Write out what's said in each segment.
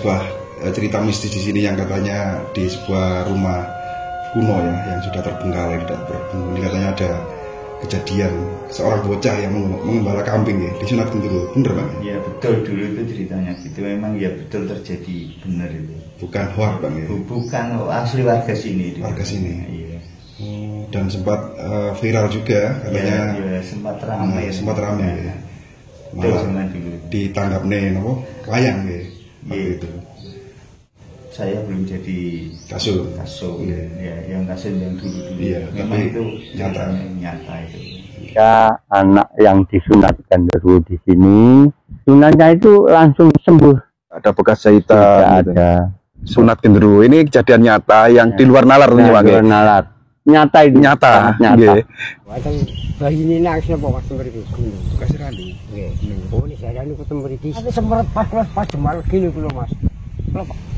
sebuah cerita mistis di sini yang katanya di sebuah rumah kuno ya yang sudah terbengkalai tidak berpenghuni. Katanya ada kejadian seorang bocah yang mengembala kambing ya di Sunat Gendruwo. Bener Bang? Iya betul, dulu itu ceritanya gitu. Memang ya betul terjadi, benar itu. Bukan hoax Bang ya? Bukan, asli warga sini. Warga sini. Iya. Dan sempat viral juga katanya. Iya, sempat ramai. Sempat ramai ya. Malah ditanggap nih, layang ya. Iya. Itu. Saya belum jadi kasus iya. Ya, yang kasus yang dulu iya, memang itu nyata itu ya. Anak yang disunatkan dulu di sini, sunatnya itu langsung sembuh, ada bekas jahitan gitu. Ada Sunat Gendruwo ini kejadian nyata yang di luar nalar ya, luar nalar nyata itu nyata bayi ini nangis apa mas memberi gunung kasih randu oh ini saya ini ketemu di sini sempat pas jemal gini dulu mas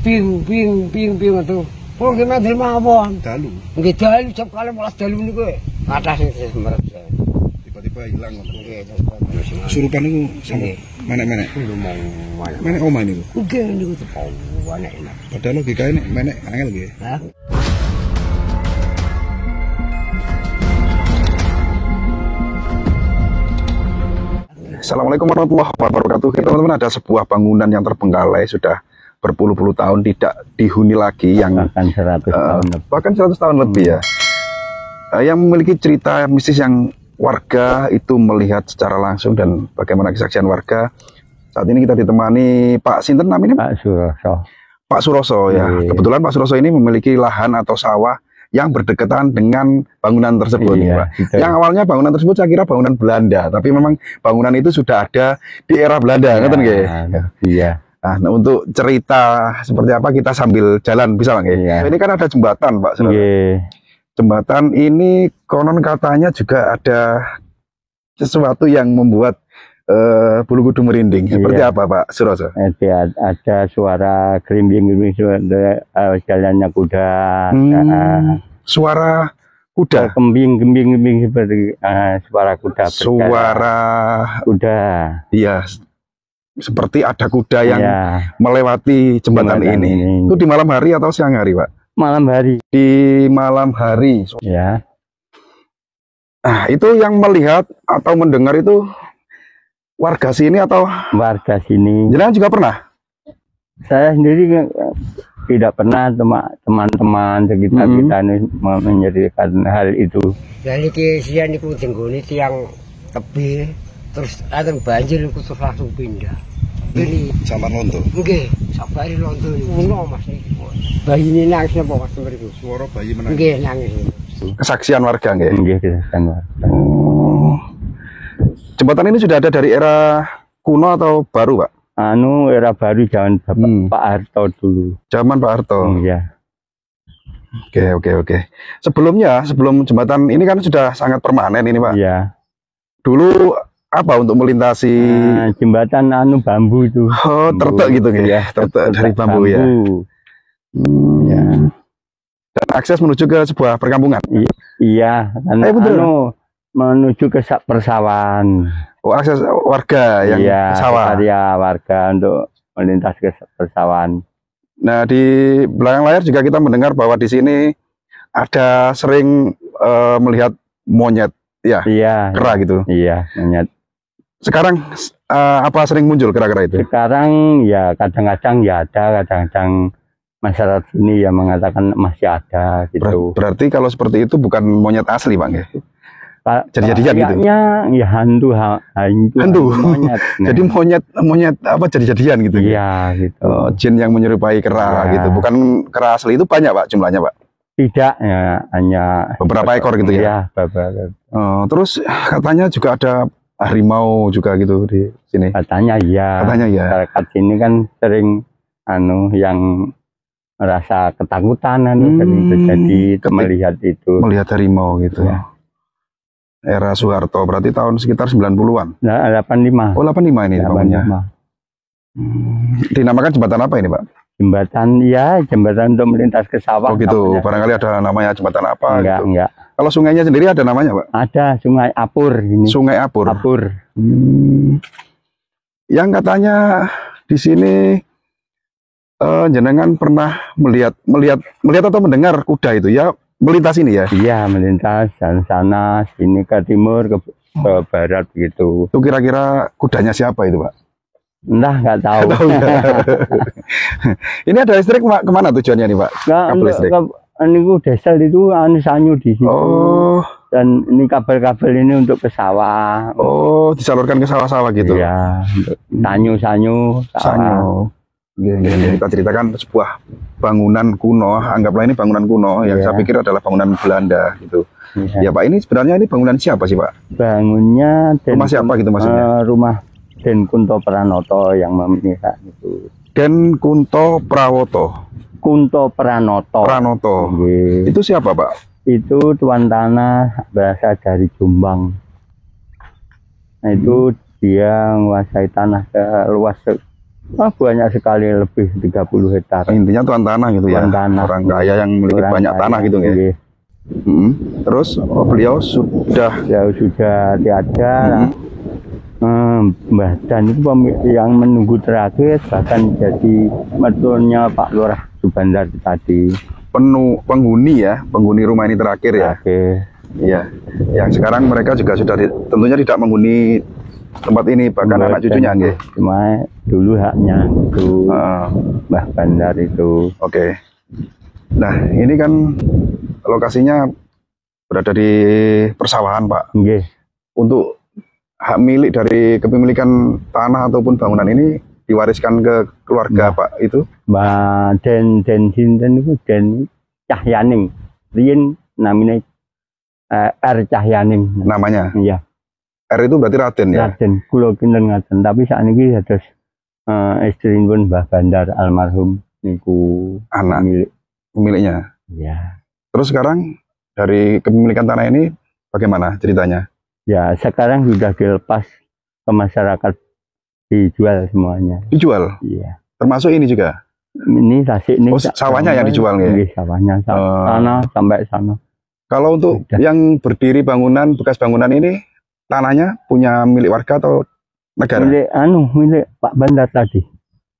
ping itu kalau gimana di mawon dalu nggak dalu jam kali malas dalu ini gue atas ini sempat tiba-tiba hilang kesurupan itu sama menek oma ini oke ini gue tahu mana enak padahal logika ini menek angel gitu. Assalamualaikum warahmatullahi wabarakatuh. Teman-teman, ada sebuah bangunan yang terbengkalai sudah berpuluh-puluh tahun tidak dihuni lagi, yang bahkan 100 tahun lebih ya, yang memiliki cerita mistis yang warga itu melihat secara langsung. Dan bagaimana kesaksian warga. Saat ini kita ditemani Pak Sinten namanya? Pak Suroso. Pak Suroso ya. Kebetulan Pak Suroso ini memiliki lahan atau sawah yang berdekatan dengan bangunan tersebut, Pak. Yang awalnya bangunan tersebut saya kira bangunan Belanda, tapi memang bangunan itu sudah ada di era Belanda, ngeten nggih? Iya. Nah, untuk cerita seperti apa kita sambil jalan bisa Bang nggih? Ini kan ada jembatan, Pak. Jembatan ini konon katanya juga ada sesuatu yang membuat bulu kuduk merinding. Seperti apa, Pak Suroso? Ada suara gerimbing-gerimbing, jalannya kuda. Suara kuda? Kembing seperti suara kuda. Suara kuda. Iya, seperti ada kuda yang melewati jembatan ini. Itu di malam hari atau siang hari, Pak? Malam hari. Di malam hari. Ya. Nah, itu yang melihat atau mendengar itu warga sini atau warga sini? Jenengan juga pernah? Saya sendiri tidak pernah, teman-teman sekitar kita menceritakan hal itu. Dan ini siang itu tenggoni tiang tebih, terus ada banjir itu terus langsung pindah. Ini zaman lonto. Nggih, sabari lonto ini. Uno Mas iki. Bayi ini nangis apa Mas mriku? Suara bayi menangis. Nggih, nangis. Kesaksian warga nggih? Nggih, kesaksian warga. Jembatan ini sudah ada dari era kuno atau baru, Pak? Era baru, zaman Pak Harto dulu. Zaman Pak Harto. Iya. Oke. Sebelum jembatan ini kan sudah sangat permanen ini, Pak. Iya. Dulu apa untuk melintasi jembatan bambu itu? Oh, tertek gitu ya. Tertek dari bambu ya. Ya. Dan akses menuju ke sebuah perkampungan. Iya, menuju ke persawahan. Oh, akses warga yang sawah. Iya, warga untuk melintas ke persawahan. Nah, di belakang layar juga kita mendengar bahwa di sini ada sering melihat monyet, ya? Iya. Kera gitu. Iya, monyet. Sekarang apa sering muncul kera-kera itu? Sekarang ya kadang-kadang ya ada, kadang-kadang masyarakat sini yang mengatakan masih ada gitu. Berarti kalau seperti itu bukan monyet asli, Bang ya? Jadi-jadian gitu. Ya hantu monyet. Jadi monyet apa jadi-jadian gitu. Iya, gitu. Jin yang menyerupai kera gitu. Bukan kera asli, itu banyak, Pak, jumlahnya, Pak? Tidak, ya, hanya beberapa ekor gitu ya. Iya, beberapa. Terus katanya juga ada harimau juga gitu di sini. Katanya ya. Masyarakat sini kan sering yang merasa ketakutan sering terjadi melihat itu. Melihat harimau gitu. Ya. Era Soeharto, berarti tahun sekitar 90-an. Nah, 85. Oh, 85 ini bangunnya. Dinamakan jembatan apa ini, Pak? Jembatan untuk melintas ke sawah. Oh gitu, barangkali ada namanya jembatan apa? Enggak. Kalau sungainya sendiri ada namanya, Pak? Ada, Sungai Apur ini. Sungai Apur. Yang katanya di sini Jenengan pernah melihat atau mendengar kuda itu ya melintas ini ya? Iya, melintas dan sana sini ke timur ke barat gitu. Itu kira-kira kudanya siapa itu, Pak? Entah, nggak tahu. Nggak tahu nggak? Ini ada listrik kemana tujuannya nih, Pak? Kabel listrik. Ini desel itu sanyu di situ. Oh. Dan ini kabel-kabel ini untuk ke sawah. Oh, disalurkan ke sawah-sawah gitu. Iya, sanyu. Kita ceritakan sebuah bangunan kuno, anggaplah ini bangunan kuno yang saya pikir adalah bangunan Belanda gitu. Ya Pak, ini sebenarnya ini bangunan siapa sih Pak? Bangunnya rumah siapa gitu maksudnya? Rumah Den Kunto Pranoto yang memihak itu. Den Kunto Prawoto. Kunto Pranoto. Itu siapa Pak? Itu tuan tanah berasal dari Jombang. Nah itu dia menguasai tanah luas banyak sekali, lebih 30 hektar. Intinya tuan tanah gitu ya. Tanah. Orang kaya yang memiliki banyak tanah gitu ya. Terus beliau sudah tiada. Mbah Dan itu yang menunggu terakhir, bahkan jadi mertuanya Pak Lurah Subandar tadi. Penghuni rumah ini terakhir ya. Iya. Yang sekarang mereka juga sudah tentunya tidak menghuni tempat ini, bahkan anak cucunya nggih. Cuma dulu haknya itu Mbah Bandar itu. Oke. Nah, ini kan lokasinya berada di persawahan, Pak. Nggih. Untuk hak milik dari kepemilikan tanah ataupun bangunan ini diwariskan ke keluarga Pak itu? Mbak Den Sinten itu Den Cahyaning. Riyen namanya R Cahyaning. Namanya? Iya. R itu berarti Raden ya? Raden, kula kinten ngaten. Tapi saat ini ada istrinipun Mbah Bandar almarhum niku anak pemiliknya. Iya. Terus sekarang dari kepemilikan tanah ini bagaimana ceritanya? Ya, sekarang sudah dilepas ke masyarakat, dijual semuanya. Dijual? Iya. Termasuk ini juga? Ini tasik ini. Oh, sawahnya yang dijual ya? Iya, sawahnya sana sampai sana. Kalau untuk yang berdiri bangunan, bekas bangunan ini, tanahnya punya milik warga atau negara? Milik Pak Bandar tadi.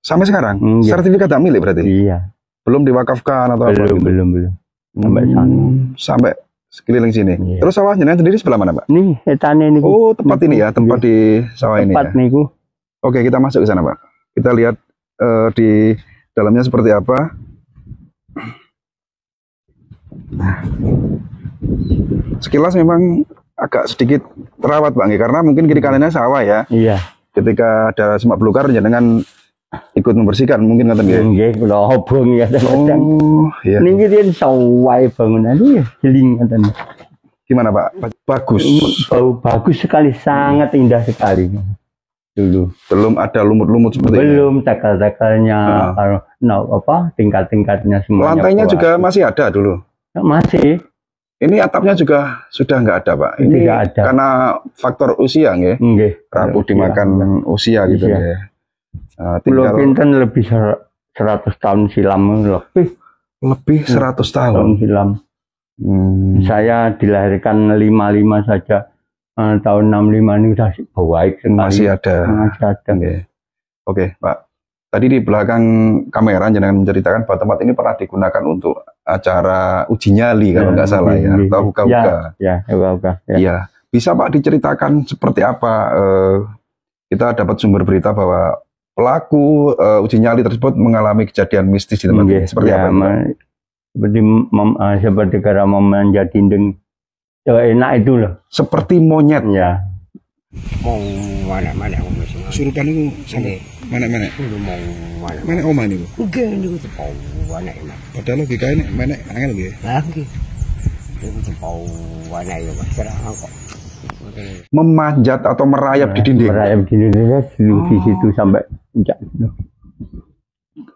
Sampai sekarang? Iya. Sertifikat hak milik berarti? Iya. Belum diwakafkan atau apa? Belum. Sampai sana. Sampai sekeliling sini. Iya. Terus sawahnya sendiri sebelah mana, Pak? Nih, etane ini. Oh, tempat ini ya, tempat di sawah ini. Tempat niku. Oke, kita masuk ke sana, Pak. Kita lihat di dalamnya seperti apa. Nah, sekilas memang agak sedikit terawat, Bang, karena mungkin kiri kanannya sawah ya. Iya. Ketika ada semak belukar, jangan ikut membersihkan, mungkin ngoten nggih. Nggih, kula hobong ya kadang. Oh, iya. Niki riyen sawah bangunan iki jeling ngoten. Gimana, Pak? Bagus. Bagus sekali, sangat indah sekali. Dulu belum ada lumut-lumut seperti belum tekel-tekelnya, tingkat-tingkatnya semuanya. Lantainya juga masih ada dulu. Masih. Ini atapnya juga sudah nggak ada, Pak. Ini tidak ada. Karena faktor usia, nggih. Rapuh dimakan usia gitu ya. Tinggal pinten lebih 100 tahun silam lebih 100 tahun silam. Saya dilahirkan 55 saja. Tahun 65 ini sudah baik sekali. Masih ada. Oke, Pak. Tadi di belakang kamera jangan menceritakan bahwa tempat ini pernah digunakan untuk acara uji nyali kalau nggak salah ya, atau huka-huka. Ya, huka-huka. Iya. Bisa Pak diceritakan seperti apa? Kita dapat sumber berita bahwa pelaku uji nyali tersebut mengalami kejadian mistis di tempat ini. Seperti apa? Seperti karena memanjat dinding. Enak itu loh. Seperti monyet. Ya. Mau mana-mana Surupan itu mana-mana. Mana oma niku? Oke, niku tepau anak-anak. Padahal logika ini menek angel nggih. Lah nggih. Niku tepau anak ya Mas. Kok. Memanjat atau merayap di dinding. Merayap di dinding di situ sampai puncak.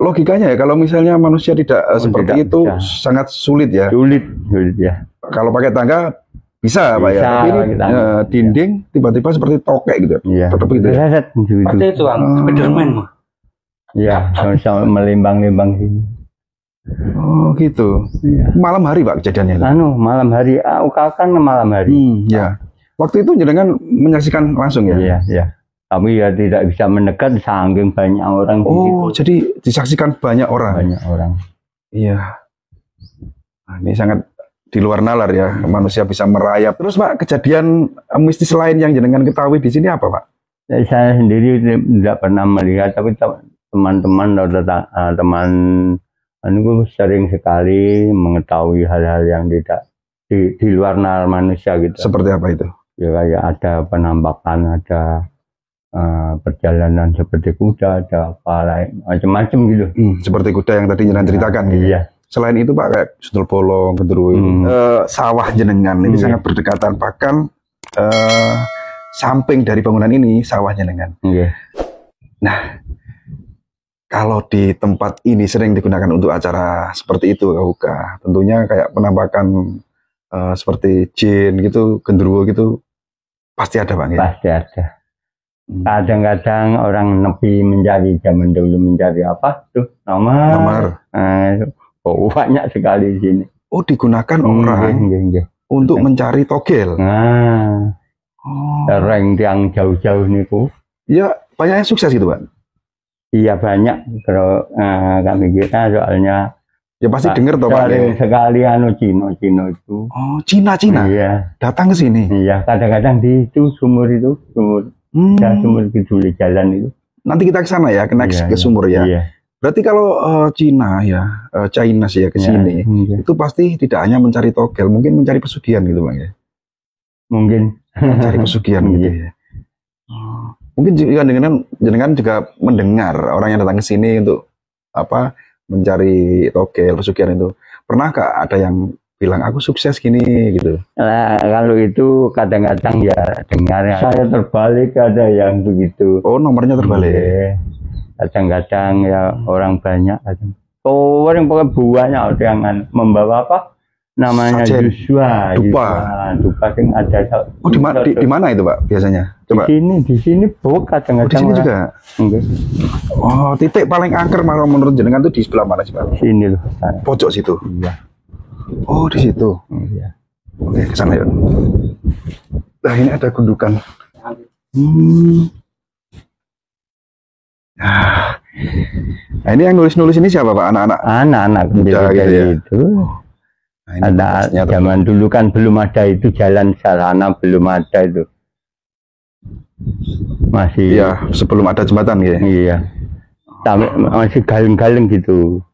Logikanya ya kalau misalnya manusia tidak seperti itu sangat sulit ya. Sulit ya. Kalau pakai tangga bisa Pak ya. Tapi ini dinding tiba-tiba seperti tokek gitu. Iya. Gitu. Seperti itu Spiderman. Iya, sama melembang-lembang sini. Oh gitu. Ya. Malam hari Pak kejadiannya. Malam hari. Kan malam hari. Ya. Waktu itu jenengan menyaksikan langsung ya? Iya. Tapi ya tidak bisa mendekat saking banyak orang di situ. Jadi disaksikan banyak orang. Banyak orang. Iya. Nah, ini sangat di luar nalar ya, manusia bisa merayap. Terus Pak, kejadian mistis lain yang jenengan ketahui di sini apa Pak? Saya sendiri tidak pernah melihat, tapi teman-teman atau teman anu sering sekali mengetahui hal-hal yang tidak di luar nalar manusia gitu. Seperti apa itu? Ya kayak ada penampakan, ada perjalanan seperti kuda, ada apa lain macam-macam gitu. Seperti kuda yang tadi jenengan ceritakan gitu. Iya. Selain itu Pak, kayak sundel bolong, genderuwo, sawah jenengan ini sangat berdekatan, bahkan samping dari bangunan ini sawah jenengan. Nah, kalau di tempat ini sering digunakan untuk acara seperti itu, Kauka, tentunya kayak penampakan seperti jin gitu, genderuwo gitu, pasti ada Pak. Pasti ada. Kadang-kadang orang nepi mencari, zaman dulu mencari apa tuh nomor. Banyak sekali di sini. Oh, digunakan orang untuk mencari togel. Sering yang jauh-jauh niku. Ya, banyak yang sukses gitu, Pak. Iya, banyak. Kalau kami kita soalnya ya pasti dengar toh, Pak. Sering sekali Cina itu. Oh, Cina. Iya. Datang ke sini. Iya, kadang-kadang di itu sumur. Ya, sumur kidul jalan itu. Nanti kita ke sana ya, ke sumur ya. Iya. Berarti kalau Cina sih ya ke sini, itu pasti tidak hanya mencari togel, mungkin mencari pesugihan gitu Bang ya. Mungkin mencari pesugihan gitu ya. Mungkin juga dengan juga mendengar orang yang datang ke sini untuk apa mencari togel, pesugihan itu. Pernahkah ada yang bilang aku sukses gini gitu? Nah, kalau itu kadang-kadang ya dengar ya. Saya terbalik, ada yang begitu. Oh, nomornya terbalik. Kadang-kadang ya orang banyak orang pakai buahnya ada yang membawa apa namanya Joshua dupa yang ada. Oh, di mana itu Pak biasanya? Coba di sini kadang-kadang. Di sini juga. Oh, titik paling angker malah menurut jenengan itu di sebelah mana sih Pak? Sini loh. Pojok situ. Iya. Oh, di situ. Iya. Oke, ke sana yuk. Nah, ini ada gundukan. Nah, ini yang nulis-nulis ini siapa Pak? Anak-anak muda gitu ya? Itu. Nah, ada zaman dulu kan belum ada itu jalan sarana, belum ada itu. Masih. Iya, sebelum ada jembatan gitu. Iya. Masih galeng-galeng gitu.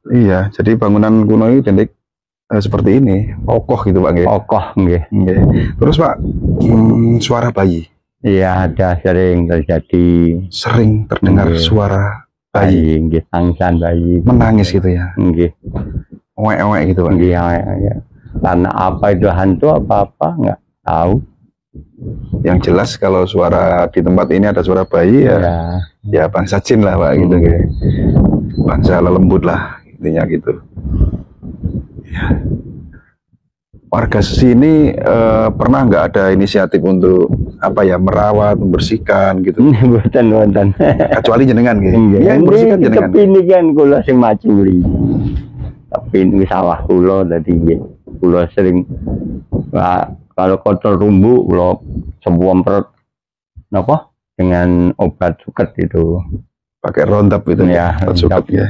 Iya, jadi bangunan kuno ini pendek seperti ini, kokoh gitu Pak. Kokoh, nggih. Terus Pak, suara bayi. Iya, ada sering terjadi. Sering terdengar suara bayi, tangisan bayi. Menangis gitu ya? Nggih. Owek-owek gitu Pak? Iya. Karena apa itu hantu apa-apa, nggak tahu. Yang jelas kalau suara di tempat ini ada suara bayi ya bangsa jin lah Pak gitu. Bangsa lelembut lah intinya gitu. Ya. Warga sini pernah nggak ada inisiatif untuk apa ya merawat, membersihkan gitu? Buatan. Kecuali jenengan gitu. Iya, membersihkan jenengan. Tapi ini kan kula sing macam beli. Tapi ini sawah kula tadi kula sering kalau kotor rumbu kula semprot napa dengan obat suket itu. Pakai rondap itu ya, suket ya.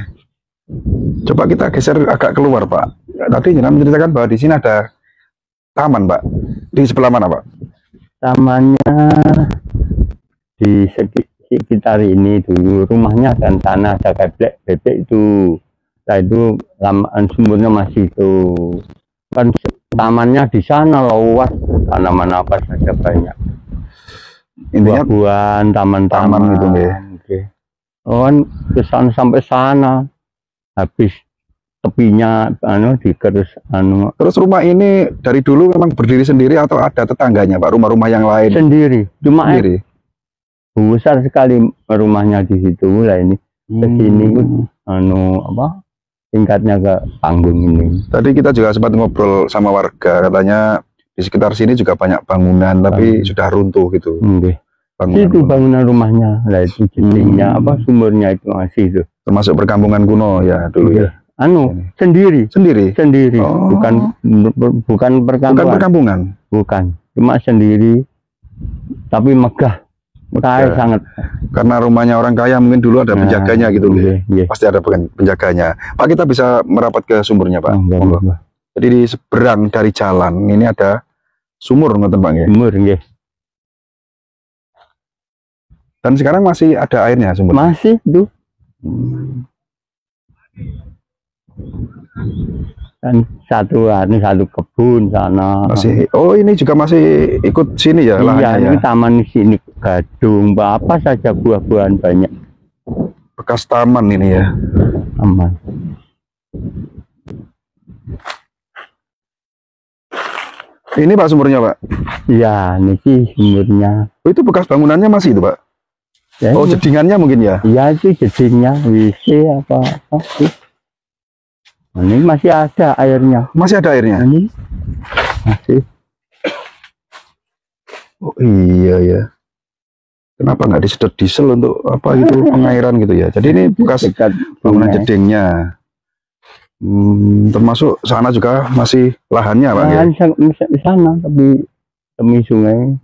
Coba kita geser agak keluar Pak. Tadi jenengan menceritakan bahwa di sini ada taman Pak. Di sebelah mana Pak? Tamannya di sekitar ini dulu rumahnya dan tanah ada bebek itu. Nah itu sumbernya masih itu. Kan tamannya di sana luas, tanaman apa saja banyak. Intinya buah-buahan, taman-taman gitu ya. Kesan sampai sana. Habis tepinya digerus Terus rumah ini dari dulu memang berdiri sendiri atau ada tetangganya Pak, rumah-rumah yang lain? Sendiri, cuma sendiri. Besar sekali rumahnya di situ lah ini. Kesini tingkatnya ke panggung ini. Tadi kita juga sempat ngobrol sama warga, katanya di sekitar sini juga banyak bangunan tapi sudah runtuh gitu. Itu bangunan rumahnya, lah itu jentingnya sumurnya itu masih itu. Termasuk perkampungan kuno ya dulu ya. Sendiri. Oh. Bukan perkampungan. Bukan, cuma sendiri. tapi megah. Kaya sangat. Karena rumahnya orang kaya mungkin dulu ada penjaganya gitu. Pasti ada penjaganya. Pak, kita bisa merapat ke sumurnya, Pak. Jadi di seberang dari jalan ini ada sumur, ngoten Pak. Sumur, nggih. Dan sekarang masih ada airnya sumur? Masih tuh. Dan satu kebun sana. Masih. Oh, ini juga masih ikut sini ya? Iya, ini taman sini, gadung, apa saja buah-buahan banyak. Bekas taman ini ya? Aman. Ini Pak sumurnya, Pak? Iya, ini sih sumurnya. Oh, itu bekas bangunannya masih itu, Pak? Ya, oh, jedingannya mungkin ya? Iya, itu jedingnya, WC apa sih. Ini masih ada airnya. Masih ada airnya? Ini masih. Oh iya ya. Kenapa nggak disedot diesel untuk apa gitu pengairan gitu ya? Jadi ini bekas bangunan jedingnya. Termasuk sana juga masih lahannya, Pak? Lahan di sana, tapi demi sungai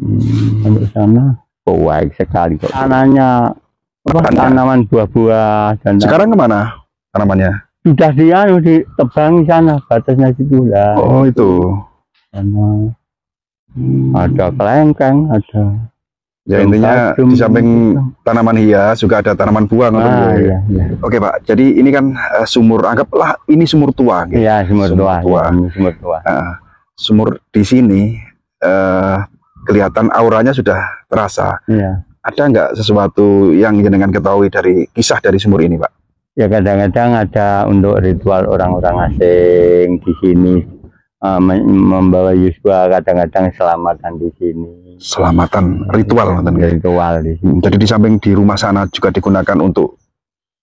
sampai sana. Oh, baik sekali kok. Tanahnya tanaman buah-buah. Sekarang kemana tanamannya? Sudah ditebang di sana, batasnya situ lah. Oh, itu. Sana ada kelengkeng, ada. Ya intinya di samping tanaman hias juga ada tanaman buah. Iya. Oke Pak, jadi ini kan sumur, anggaplah ini sumur tua. Gitu. Iya, sumur tua. Sumur di sini kelihatan auranya sudah terasa. Iya. Ada nggak sesuatu yang jenengan ketahui dari kisah dari sumur ini, Pak? Ya kadang-kadang ada untuk ritual orang-orang asing di sini membawa Yuswa, kadang-kadang selamatan di sini. Selamatan ritual, ritual di sini. Jadi di samping di rumah sana juga digunakan untuk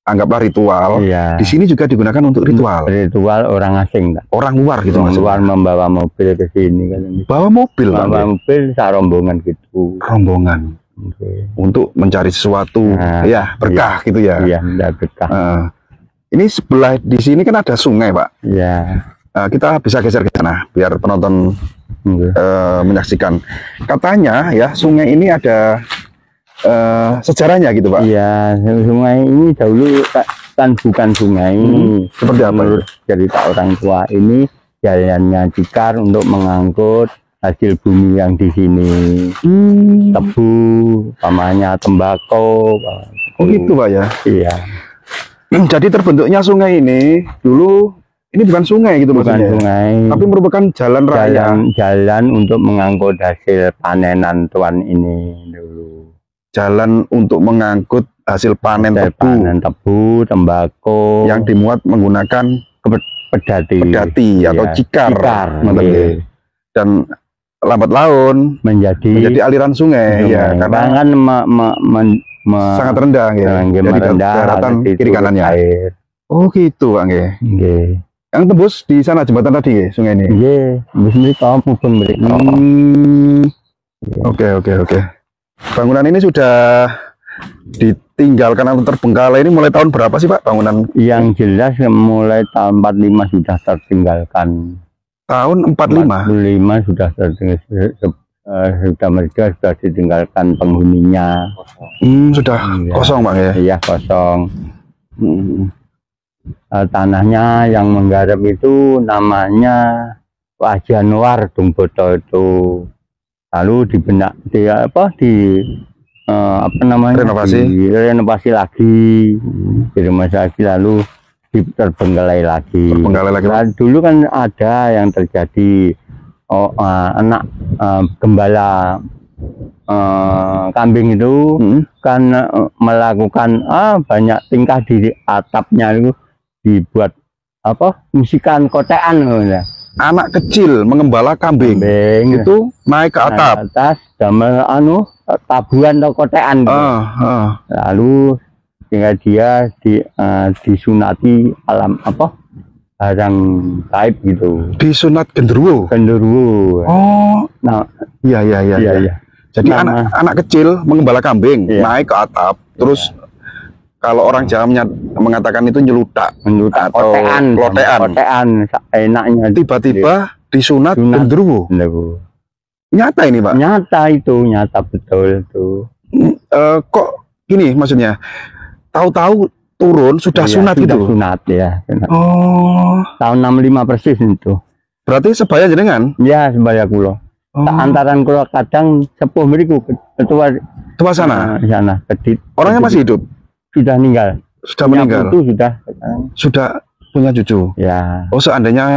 anggaplah ritual. Iya. Di sini juga digunakan untuk ritual. Ritual orang asing, tak? Orang luar gitu. Orang luar membawa mobil ke sini kan. Bawa mobil, bawa mobil rombongan gitu. Rombongan. Untuk mencari sesuatu, ya berkah gitu ya. Iya, berkah. Ini sebelah di sini kan ada sungai, Pak. Iya. Kita bisa geser ke sana biar penonton menyaksikan. Katanya ya sungai ini ada sejarahnya gitu, Pak. Iya, sungai ini dahulu kan bukan sungai. Seperti apa? Menurut cerita orang tua ini jalannya Cikar untuk mengangkut hasil bumi yang di sini, tebu, pamannya tembakau. Oh gitu, Pak ya? Iya. Jadi terbentuknya sungai ini dulu ini bukan sungai gitu, bukan maksudnya? Sungai, tapi merupakan jalan raya. Jalan untuk mengangkut hasil panenan tuan ini dulu. Jalan untuk mengangkut hasil panen tebu, tembakau yang dimuat menggunakan pedati atau cikar. Dan lambat laun menjadi aliran sungai. Ya, karena kan sangat rendah ya. Jadi daratan kiri kanannya air. Oh gitu, Pak. Yang tembus di sana jembatan tadi sungai ini. Oke. Bangunan ini sudah ditinggalkan atau terbengkalai ini mulai tahun berapa sih, Pak, bangunan? Yang jelas mulai tahun 45 sudah tertinggalkan. Tahun 45 sudah mereka sudah ditinggalkan penghuninya. Sudah kosong, Pak ya? Iya, kosong. Tanahnya yang menggarap itu namanya Pak Januar Dumboto itu. Lalu renovasi lagi, lalu terbengkalai lagi. Dulu kan ada yang terjadi anak gembala kambing itu kan melakukan banyak tingkah di atapnya itu dibuat musikan kotean ya. Anak kecil mengembala kambing itu naik ke atap atas damel tabuhan atau kotean lalu sehingga dia disunati alam barang gaib gitu. Disunat genderuwo. Oh, nah, iya. Jadi anak kecil mengembala kambing naik ke atap, terus kalau orang Jawa mengatakan itu nyelutak atau klotean. Enaknya tiba-tiba disunat genderuwo. Nyata ini Pak? Nyata itu, nyata betul tuh. Kok gini maksudnya? Tahu-tahu turun sudah sunat sudah gitu? Sunat ya. Sunat. Oh. Tahun 65 persis itu. Berarti sebaya jenengan? Ya sebaya kulo. Antaran kulo kadang sepuh mriku ketua sana. Sana kedit. Orangnya masih hidup? Sudah meninggal. Sudah meninggal. Itu sudah punya cucu. Ya. Oh seandainya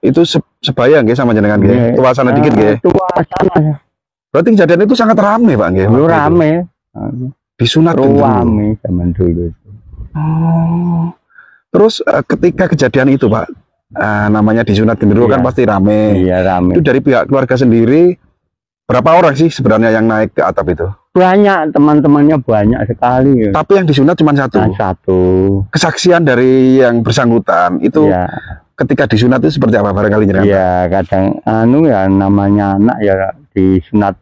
itu sebaya nggih sama jenengan nggih. Tua sana dikit nggih. Tua sana. Berarti kejadian itu sangat rame Pak nggih. Rame. Disunat rame zaman dulu. Oh. Terus ketika kejadian itu Pak, namanya disunat genderuwo kan pasti rame. Iya rame. Itu dari pihak keluarga sendiri berapa orang sih sebenarnya yang naik ke atap itu? Banyak, teman-temannya banyak sekali. Tapi yang disunat cuma satu. Satu. Kesaksian dari yang bersangkutan itu ketika disunat itu seperti apa barangkali jenengan? Iya, kadang ya namanya anak ya disunat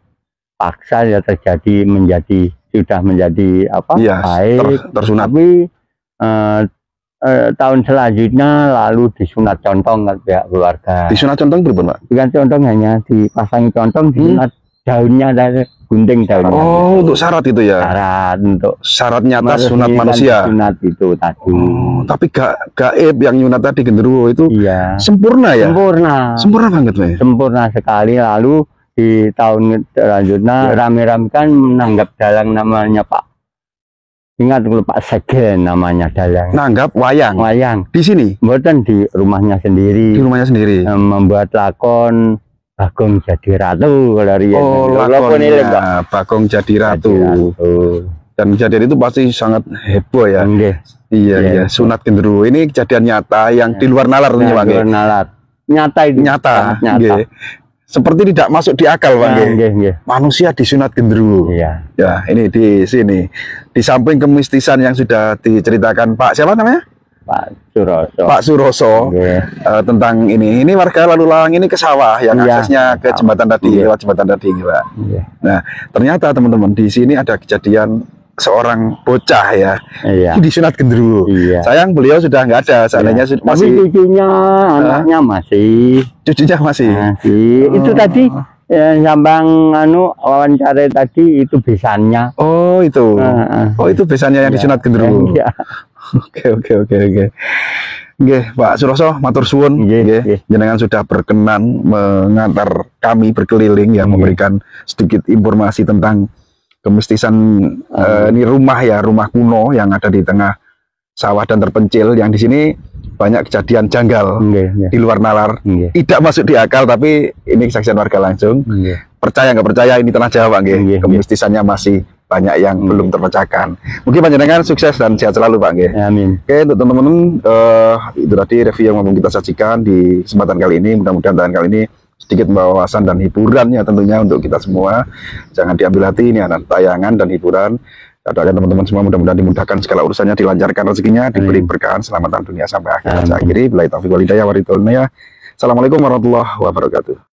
paksa ya sudah menjadi apa? Iya, baik. Tersunat. Tapi tahun selanjutnya lalu disunat contong kan pihak keluarga. Disunat contong berapa Pak? Bukan contong, hanya dipasangi contong, disunat daunnya dari gunting daunnya. Oh, untuk syarat itu ya? Syarat nyata sunat manusia. Sunat itu tadi. Oh, tapi gaib yang nyunat tadi genderuwo itu sempurna ya? Sempurna banget Pak. Sempurna sekali. Lalu di tahun selanjutnya rame-rame kan menanggap dalang namanya Pak. Ingat dulu Pak Segen namanya dalang. Nanggap wayang. Di sini? Bukan di rumahnya sendiri. Di rumahnya sendiri. Membuat lakon Bagong Jadi Ratu. Oh, lakonnya Bagong Jadi Ratu. Dan kejadian itu pasti sangat heboh ya. Iya. Sunat genderuwo ini kejadian nyata yang di luar nalar nih Pak. Nyata itu. Nyata. Seperti tidak masuk di akal Pak. Manusia disunat genderuwo. Iya. Ya, ini di sini. Di samping kemistisan yang sudah diceritakan Pak siapa namanya? Pak Suroso. Tentang ini warga lalu lalang ini ke sawah yang aksesnya ke jembatan tadi, lewat jembatan tadi Pak. Nah, ternyata teman-teman di sini ada kejadian seorang bocah ya, disunat genderuwo. Sayang beliau sudah nggak ada, seandainya masih. Tapi cucunya, anaknya masih. Cucunya masih. Itu tadi sambang wawancara tadi itu besannya. Oh itu. Oh itu besannya yang disunat genderuwo. Oke. Nggih, Pak Suroso, matur suwun. Jenengan sudah berkenan mengantar kami berkeliling ya, memberikan sedikit informasi tentang kemistisan ini rumah kuno yang ada di tengah sawah dan terpencil, yang di sini banyak kejadian janggal di luar nalar, tidak masuk di akal, tapi ini kesaksian warga langsung. Percaya nggak percaya ini tanah Jawa Pak, kemistisannya masih banyak yang belum terpecahkan. Mungkin panjenengan sukses dan sehat selalu Pak. Amin. Oke, untuk teman-teman itu tadi review yang mau kita sajikan di kesempatan kali ini. Mudah-mudahan tayangan kali ini sedikit membawa wawasan dan hiburan ya tentunya untuk kita semua. Jangan diambil hati, ini ada tayangan dan hiburan. Doakan teman-teman semua mudah-mudahan dimudahkan segala urusannya, dilancarkan rezekinya, diberi berkahan selamatan dunia sampai akhir. Saya akhiri, billahi taufiq wal hidayah wa ridwan. Assalamualaikum warahmatullahi wabarakatuh.